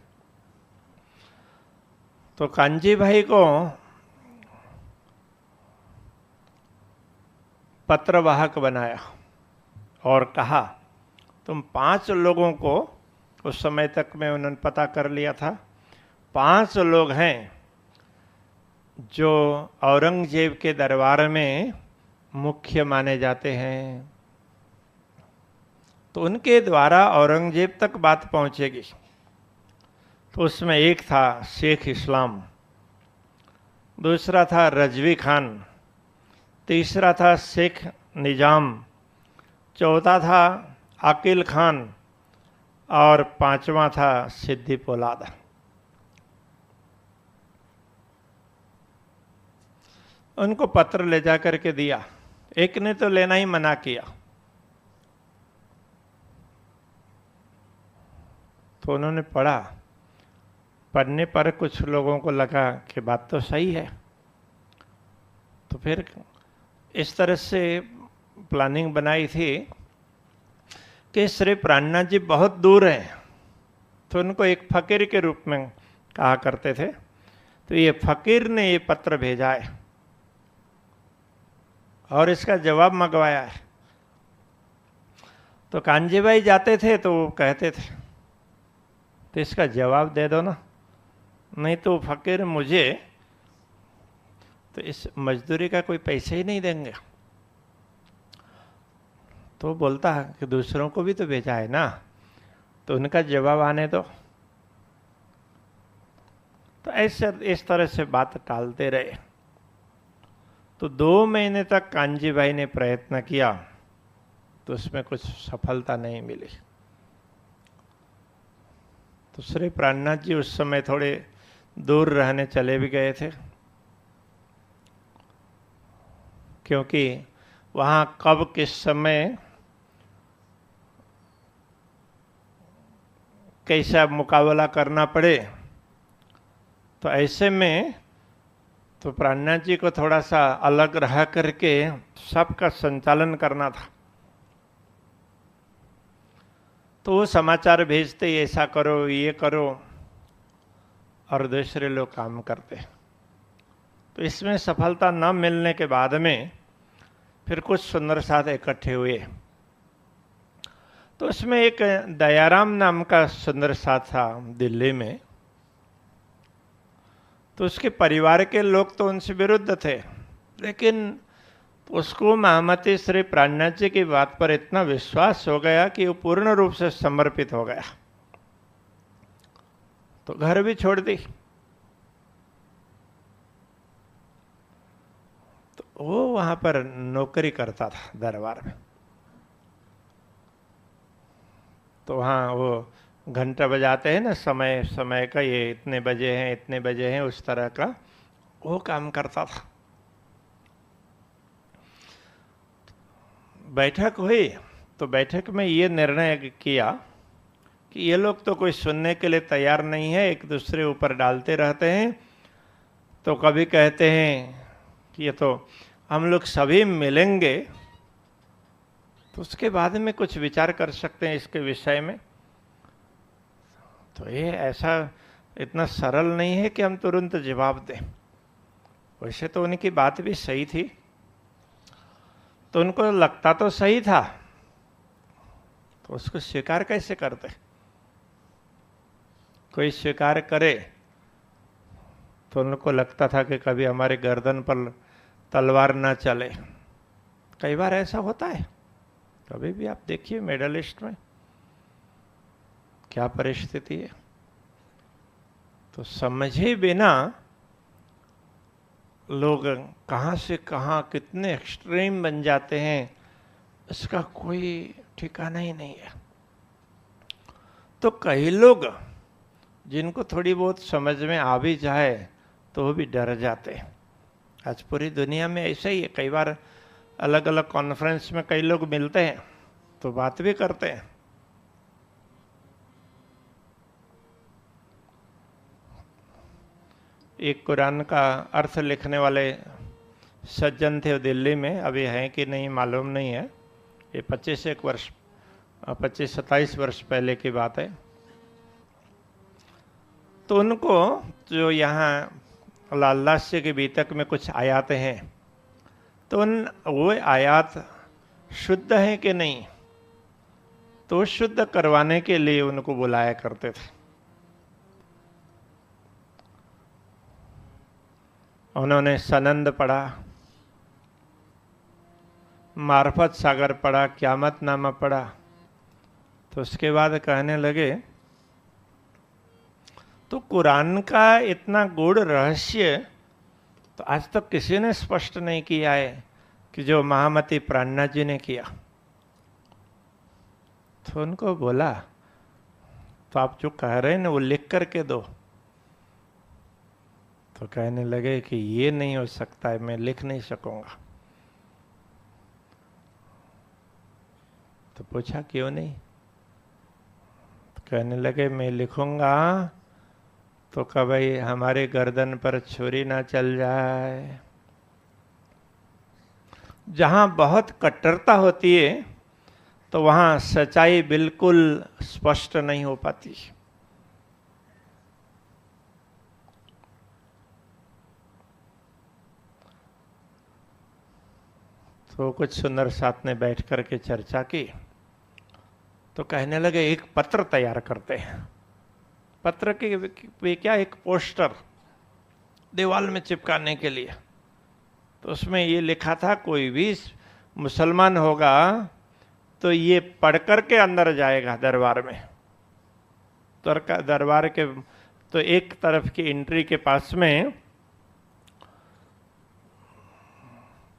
तो कांजी भाई को पत्रवाहक बनाया और कहा तुम 5 लोगों को, उस समय तक में उन्होंने पता कर लिया था, 5 लोग हैं जो औरंगजेब के दरबार में मुख्य माने जाते हैं। तो उनके द्वारा औरंगजेब तक बात पहुंचेगी। तो उसमें एक था शेख इस्लाम, दूसरा था रजवी खान, तीसरा था शेख निजाम, चौथा था आकिल खान और पांचवा था सिद्दी पोलाद। उनको पत्र ले जा करके दिया। एक ने तो लेना ही मना किया। तो उन्होंने पढ़ा। पढ़ने पर कुछ लोगों को लगा कि बात तो सही है। तो फिर इस तरह से प्लानिंग बनाई थी कि श्री प्राणनाथ जी बहुत दूर हैं, तो उनको एक फकीर के रूप में कहा करते थे। तो ये फकीर ने ये पत्र भेजा है और इसका जवाब मंगवाया है। तो कांजी भाई जाते थे तो वो कहते थे तो इसका जवाब दे दो ना, नहीं तो फकीर मुझे तो इस मजदूरी का कोई पैसे ही नहीं देंगे। तो बोलता है कि दूसरों को भी तो भेजा है ना, तो उनका जवाब आने दो। तो ऐसे इस तरह से बात टालते रहे। तो 2 महीने तक कांजी भाई ने प्रयत्न किया, तो उसमें कुछ सफलता नहीं मिली। तो श्री प्राणनाथ जी उस समय थोड़े दूर रहने चले भी गए थे, क्योंकि वहाँ कब किस समय कैसा मुकाबला करना पड़े, तो ऐसे में तो प्राणनाथ जी को थोड़ा सा अलग रह करके सबका संचालन करना था। तो वो समाचार भेजते ऐसा करो ये करो, और दूसरे लोग काम करते। तो इसमें सफलता न मिलने के बाद में फिर कुछ सुंदर साथ इकट्ठे हुए। तो उसमें एक दयाराम नाम का सुंदर साथ था दिल्ली में। तो उसके परिवार के लोग तो उनसे विरुद्ध थे, लेकिन उसको महामती श्री प्राणनाथ जी की बात पर इतना विश्वास हो गया कि वो पूर्ण रूप से समर्पित हो गया। तो घर भी छोड़ दी। तो वो वहां पर नौकरी करता था दरबार में। तो वहाँ वो घंटा बजाते हैं ना, समय समय का, ये इतने बजे हैं इतने बजे हैं, उस तरह का वो काम करता था। बैठक हुई तो बैठक में ये निर्णय किया कि ये लोग तो कोई सुनने के लिए तैयार नहीं है, एक दूसरे ऊपर डालते रहते हैं। तो कभी कहते हैं कि ये तो हम लोग सभी मिलेंगे तो उसके बाद में कुछ विचार कर सकते हैं इसके विषय में। तो ये ऐसा इतना सरल नहीं है कि हम तुरंत जवाब दें। वैसे तो उनकी बात भी सही थी, तो उनको लगता तो सही था, तो उसको स्वीकार कैसे करते। कोई स्वीकार करे तो उनको लगता था कि कभी हमारे गर्दन पर तलवार ना चले। कई बार ऐसा होता है, कभी भी आप देखिए मिडल ईस्ट में क्या परिस्थिति है। तो समझे बिना लोग कहाँ से कहाँ कितने एक्सट्रीम बन जाते हैं, इसका कोई ठिकाना ही नहीं है। तो कई लोग जिनको थोड़ी बहुत समझ में आ भी जाए तो वो भी डर जाते हैं। आज पूरी दुनिया में ऐसा ही है। कई बार अलग अलग कॉन्फ्रेंस में कई लोग मिलते हैं तो बात भी करते हैं। एक कुरान का अर्थ लिखने वाले सज्जन थे दिल्ली में, अभी हैं कि नहीं मालूम नहीं है, ये 25-27 वर्ष पहले की बात है। तो उनको जो यहाँ लालदास्य के बीतक में कुछ आयातें हैं, तो वो आयात शुद्ध हैं कि नहीं, तो शुद्ध करवाने के लिए उनको बुलाया करते थे। उन्होंने सनंद पढ़ा, मार्फत सागर पढ़ा, क्यामत नामा पढ़ा, तो उसके बाद कहने लगे, तो कुरान का इतना गूढ़ रहस्य तो आज तक किसी ने स्पष्ट नहीं किया है कि जो महामती प्राणनाथ जी ने किया। तो उनको बोला, तो आप जो कह रहे हैं ना वो लिख करके दो। तो कहने लगे कि ये नहीं हो सकता है, मैं लिख नहीं सकूंगा। तो पूछा क्यों नहीं? तो कहने लगे मैं लिखूंगा तो कभी हमारे गर्दन पर छुरी ना चल जाए। जहां बहुत कट्टरता होती है तो वहां सच्चाई बिल्कुल स्पष्ट नहीं हो पाती। तो कुछ सुंदर साथ ने बैठ करके चर्चा की। तो कहने लगे एक पत्र तैयार करते हैं। पत्र के वे क्या, एक पोस्टर दीवार में चिपकाने के लिए। तो उसमें ये लिखा था, कोई भी मुसलमान होगा तो ये पढ़ करके अंदर जाएगा दरबार में। तो दरबार के तो एक तरफ की एंट्री के पास में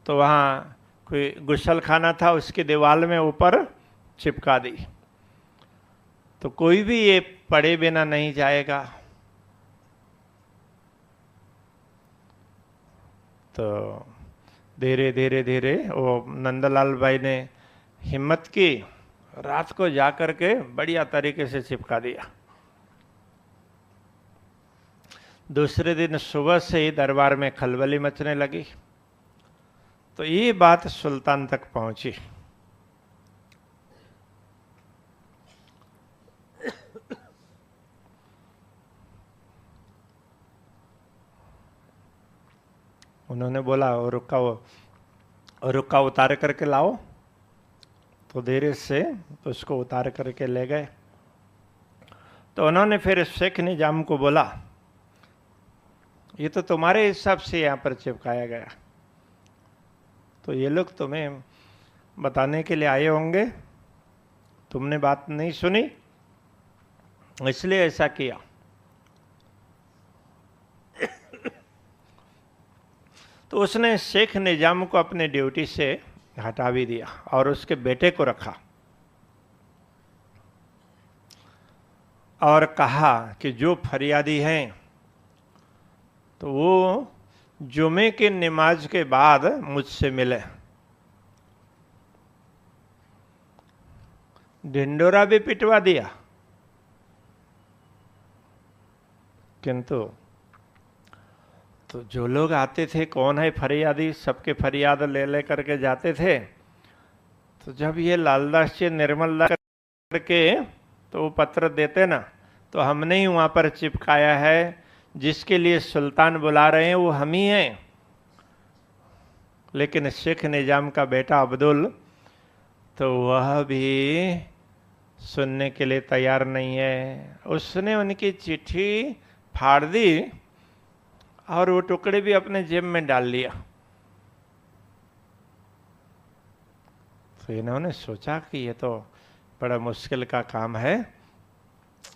तो वहाँ कोई गुसल खाना था, उसके दीवार में ऊपर चिपका दी। तो कोई भी ये पढ़े बिना नहीं जाएगा। तो धीरे धीरे धीरे वो नंदलाल भाई ने हिम्मत की, रात को जाकर के बढ़िया तरीके से चिपका दिया। दूसरे दिन सुबह से ही दरबार में खलबली मचने लगी। तो ये बात सुल्तान तक पहुंची। उन्होंने बोला और रुक्का उतार करके लाओ। तो धीरे से तो उसको उतार करके ले गए। तो उन्होंने फिर शेख निजाम को बोला, ये तो तुम्हारे हिसाब से यहाँ पर चिपकाया गया, तो ये लोग तुम्हें बताने के लिए आए होंगे, तुमने बात नहीं सुनी इसलिए ऐसा किया। तो उसने शेख निजाम को अपने ड्यूटी से हटा भी दिया और उसके बेटे को रखा और कहा कि जो फरियादी हैं तो वो जुमे की नमाज के बाद मुझसे मिले। ढिंडोरा भी पिटवा दिया, किंतु तो जो लोग आते थे, कौन है फरियादी, सबके फरियाद ले ले करके जाते थे। तो जब ये लालदास जी निर्मल करके तो वो पत्र देते ना, तो हमने ही वहाँ पर चिपकाया है, जिसके लिए सुल्तान बुला रहे हैं वो हम ही हैं। लेकिन शेख निजाम का बेटा अब्दुल तो वह भी सुनने के लिए तैयार नहीं है। उसने उनकी चिट्ठी फाड़ दी और वो टुकड़े भी अपने जेब में डाल लिया। तो इन्होंने सोचा कि ये तो बड़ा मुश्किल का काम है,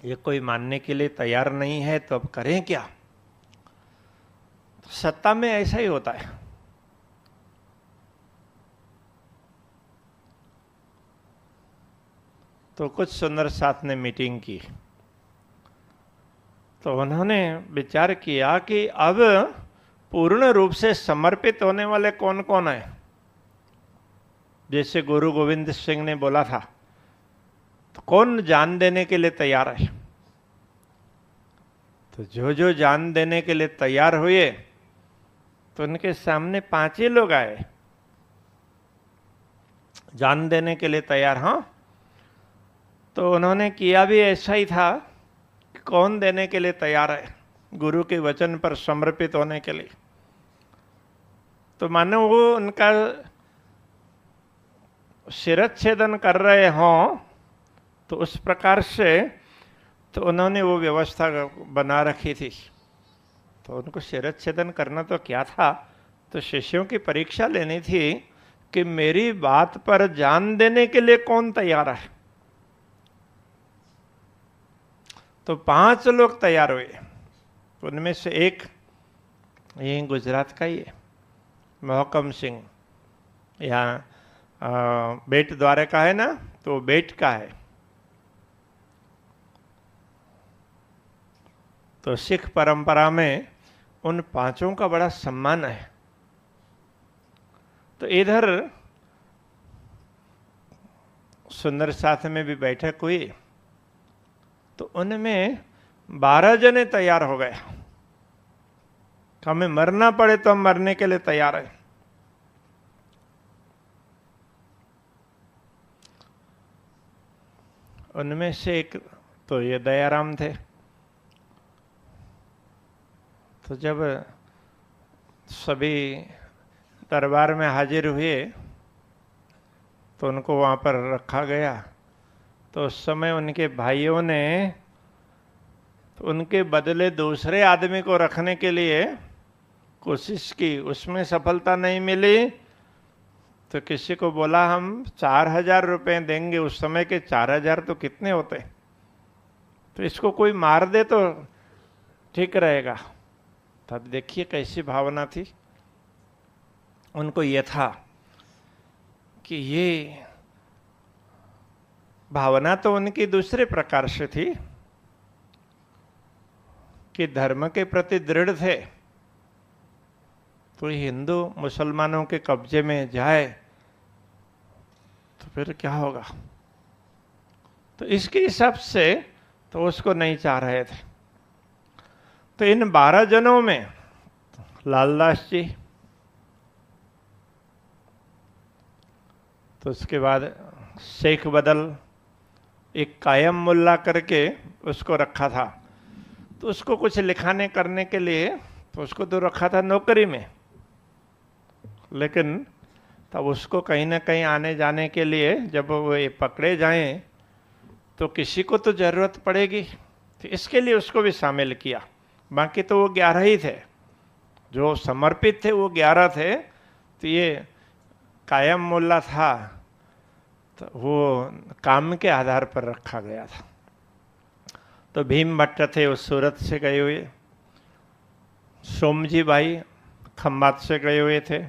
ये कोई मानने के लिए तैयार नहीं है, तो अब करें क्या। तो सत्ता में ऐसा ही होता है। तो कुछ सुंदर साथ ने मीटिंग की। तो उन्होंने विचार किया कि अब पूर्ण रूप से समर्पित होने वाले कौन कौन है। जैसे गुरु गोविंद सिंह ने बोला था, तो कौन जान देने के लिए तैयार है। तो जो जान देने के लिए तैयार हुए तो उनके सामने 5 ही लोग आए जान देने के लिए तैयार। हाँ, तो उन्होंने किया भी ऐसा ही था। कौन देने के लिए तैयार है गुरु के वचन पर समर्पित होने के लिए। तो मानो वो उनका शिरच्छेदन कर रहे हों, तो उस प्रकार से तो उन्होंने वो व्यवस्था बना रखी थी। तो उनको शिरच्छेदन करना तो क्या था, तो शिष्यों की परीक्षा लेनी थी कि मेरी बात पर जान देने के लिए कौन तैयार है। तो 5 लोग तैयार हुए। उनमें से एक यही गुजरात का ही है, मोहकम सिंह, यहाँ बेट द्वारका है ना, तो बेट का है। तो सिख परंपरा में उन 5 का बड़ा सम्मान है। तो इधर सुंदर साथ में भी बैठक हुई, तो उनमें 12 जने तैयार हो गए। हमें मरना पड़े तो हम मरने के लिए तैयार हैं। उनमें से एक तो ये दयाराम थे। तो जब सभी दरबार में हाजिर हुए तो उनको वहाँ पर रखा गया। तो उस समय उनके भाइयों ने तो उनके बदले दूसरे आदमी को रखने के लिए कोशिश की, उसमें सफलता नहीं मिली। तो किसी को बोला हम 4000 रुपये देंगे। उस समय के 4000 तो कितने होते, तो इसको कोई मार दे तो ठीक रहेगा। तब देखिए कैसी भावना थी उनको। ये था कि ये भावना तो उनकी दूसरे प्रकार से थी कि धर्म के प्रति दृढ़ थे। तो हिंदू मुसलमानों के कब्जे में जाए तो फिर क्या होगा, तो इसके हिसाब से तो उसको नहीं चाह रहे थे। तो इन 12 जनों में लालदास जी, तो उसके बाद शेख बदल, एक कायम मुल्ला करके उसको रखा था। तो उसको कुछ लिखाने करने के लिए तो उसको तो रखा था नौकरी में, लेकिन तब उसको कहीं ना कहीं आने जाने के लिए जब वो ये पकड़े जाएं तो किसी को तो जरूरत पड़ेगी, तो इसके लिए उसको भी शामिल किया। बाकी तो वो 11 ही थे, जो समर्पित थे वो 11 थे। तो ये कायम मुल्ला था, तो वो काम के आधार पर रखा गया था। तो भीम भट्ट थे, वो सूरत से गए हुए। सोमजी भाई खम्बात से गए हुए थे।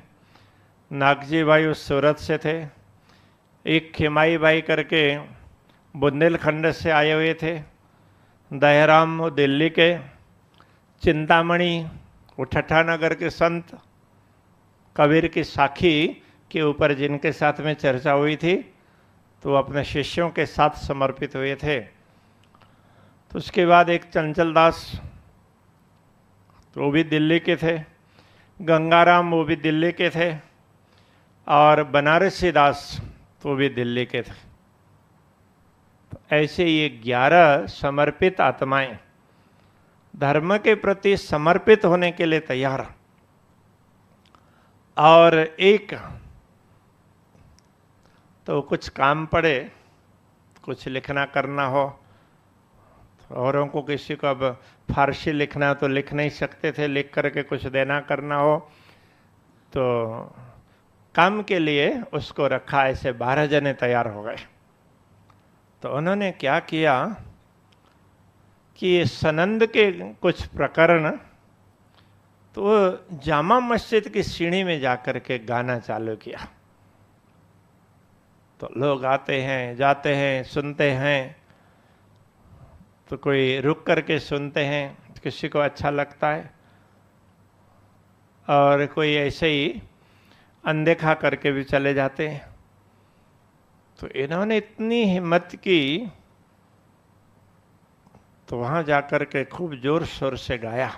नागजी भाई उस सूरत से थे। एक खिमाई भाई करके बुंदेलखंड से आए हुए थे। दयाराम वो दिल्ली के। चिंतामणि वो ठठानगर के संत, कबीर की साखी के ऊपर जिनके साथ में चर्चा हुई थी, तो वो अपने शिष्यों के साथ समर्पित हुए थे। तो उसके बाद एक चंचल दास, तो वो भी दिल्ली के थे। गंगाराम वो भी दिल्ली के थे। और बनारसी दास तो भी दिल्ली के थे। तो ऐसे ये 11 समर्पित आत्माएं धर्म के प्रति समर्पित होने के लिए तैयार। और एक तो कुछ काम पड़े, कुछ लिखना करना हो, तो औरों को किसी को अब फारसी लिखना तो लिख नहीं सकते थे, लिख करके कुछ देना करना हो, तो काम के लिए उसको रखा। ऐसे 12 जने तैयार हो गए। तो उन्होंने क्या किया कि ये सनंद के कुछ प्रकरण तो जामा मस्जिद की सीढ़ी में जाकर के गाना चालू किया। तो लोग आते हैं, जाते हैं, सुनते हैं। तो कोई रुक करके सुनते हैं, किसी को अच्छा लगता है, और कोई ऐसे ही अनदेखा करके भी चले जाते हैं। तो इन्होंने इतनी हिम्मत की, तो वहां जाकर के खूब जोर शोर से गाया।